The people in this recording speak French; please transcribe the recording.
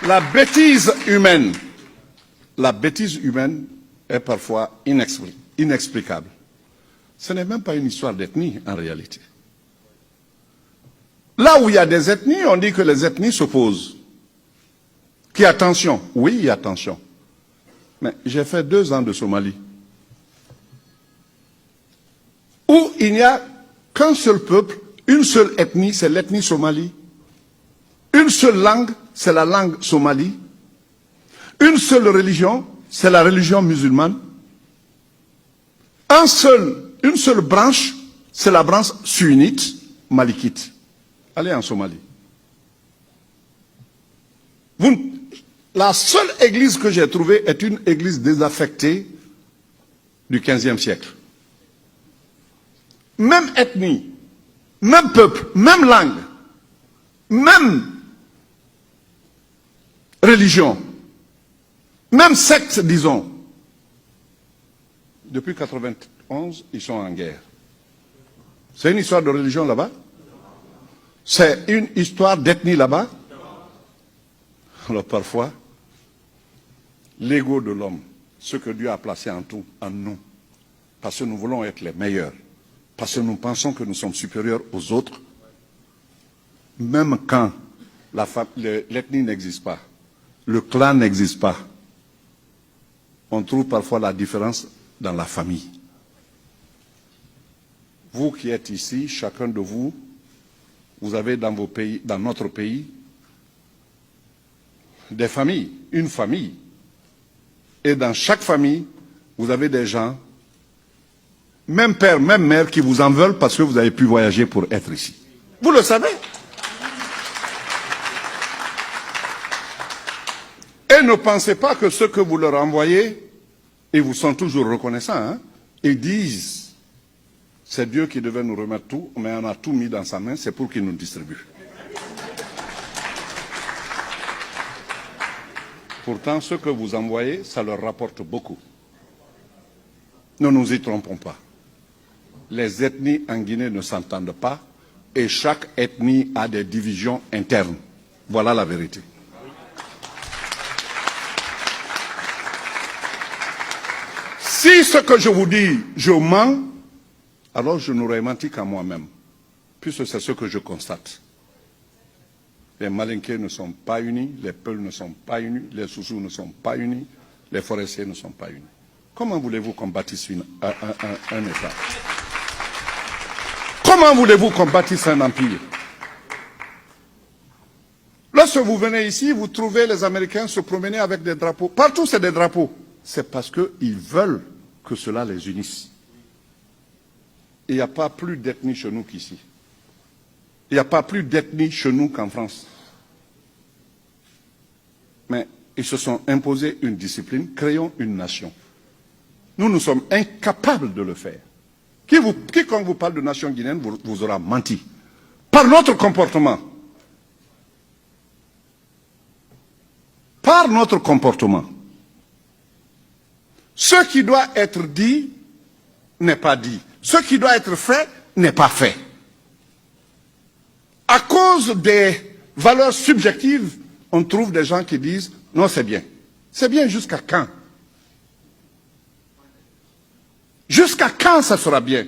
La bêtise humaine est parfois inexplicable. Ce n'est même pas une histoire d'ethnie en réalité. Là où il y a des ethnies, on dit que les ethnies s'opposent. Qu'il y a tension. Oui, il y a tension. Mais j'ai fait 2 ans de Somalie, où il n'y a qu'un seul peuple, une seule ethnie, c'est l'ethnie somalie. Une seule langue, c'est la langue somalie. Une seule religion, c'est la religion musulmane. Une seule branche, c'est la branche sunnite, malikite. Allez en Somalie. La seule église que j'ai trouvée est une église désaffectée du XVe siècle. Même ethnie, même peuple, même langue, même religion, même secte, disons. Depuis 1991, ils sont en guerre. C'est une histoire de religion là-bas? C'est une histoire d'ethnie là-bas? Alors parfois, l'ego de l'homme, ce que Dieu a placé en nous, parce que nous voulons être les meilleurs, parce que nous pensons que nous sommes supérieurs aux autres, même quand l'ethnie n'existe pas, le clan n'existe pas, on trouve parfois la différence dans la famille. Vous qui êtes ici, chacun de vous, vous avez dans vos pays, dans notre pays, des familles, une famille. Et dans chaque famille, vous avez des gens, même père, même mère, qui vous en veulent parce que vous avez pu voyager pour être ici. Vous le savez. Et ne pensez pas que ce que vous leur envoyez, ils vous sont toujours reconnaissants. Hein? Ils disent, c'est Dieu qui devait nous remettre tout, mais on a tout mis dans sa main, c'est pour qu'il nous distribue. Pourtant, ce que vous envoyez, ça leur rapporte beaucoup. Ne nous y trompons pas. Les ethnies en Guinée ne s'entendent pas et chaque ethnie a des divisions internes. Voilà la vérité. Si ce que je vous dis, je mens, alors je n'aurais menti qu'à moi-même, puisque c'est ce que je constate. Les Malinké ne sont pas unis, les Peuls ne sont pas unis, les Soussous ne sont pas unis, les Forestiers ne sont pas unis. Comment voulez-vous qu'on bâtisse un État? Comment voulez-vous qu'on bâtisse un empire? Lorsque vous venez ici, vous trouvez les Américains se promener avec des drapeaux. Partout, c'est des drapeaux. C'est parce qu'ils veulent que cela les unisse. Il n'y a pas plus d'ethnie chez nous qu'ici. Il n'y a pas plus d'ethnie chez nous qu'en France. Mais ils se sont imposés une discipline, créons une nation. Nous, nous sommes incapables de le faire. Quiconque vous parle de nation guinéenne vous aura menti. Par notre comportement. Par notre comportement. Ce qui doit être dit n'est pas dit. Ce qui doit être fait n'est pas fait. À cause des valeurs subjectives, on trouve des gens qui disent « Non, c'est bien ». C'est bien jusqu'à quand? Jusqu'à quand ça sera bien?